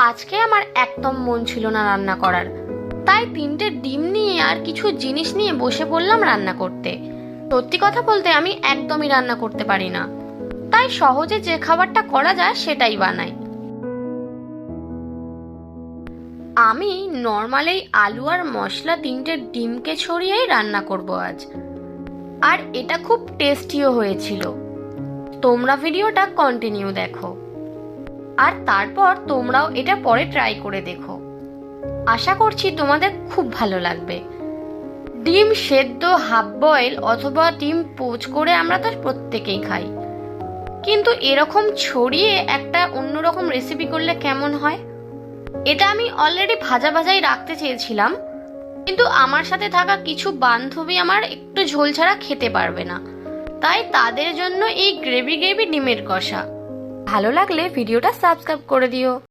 আজকে আমার একদম মন ছিল না রান্না করার, তাই 3টে ডিম নিয়ে আর কিছু জিনিস নিয়ে বসে পড়লাম রান্না করতে। সত্যি কথা বলতে আমি একদমই রান্না করতে পারি না, তাই সহজে যে খাবারটা করা যায় সেটাই বানাই। আমি নর্মালি আলু আর মশলা 3টে ডিমকে ছড়িয়েই রান্না করব আজ, আর এটা খুব টেস্টিও হয়েছিল। তোমরা ভিডিওটা কন্টিনিউ দেখো, আর তারপর তোমরাও এটা পরে ট্রাই করে দেখো। আশা করছি তোমাদের খুব ভালো লাগবে। ডিম সেদ্ধ, হাফ বয়েল অথবা ডিম পোচ করে আমরা তো প্রত্যেকেই খাই, কিন্তু এরকম ছড়িয়ে একটা অন্যরকম রেসিপি করলে কেমন হয়? এটা আমি অলরেডি ভাজা ভাজাই রাখতে চেয়েছিলাম, কিন্তু আমার সাথে থাকা কিছু বান্ধবী আমার একটু ঝোল ছাড়া খেতে পারবে না, তাই তাদের জন্য এই গ্রেভি গ্রেভি ডিমের কষা। ভালো লাগলে ভিডিওটা সাবস্ক্রাইব করে দিও।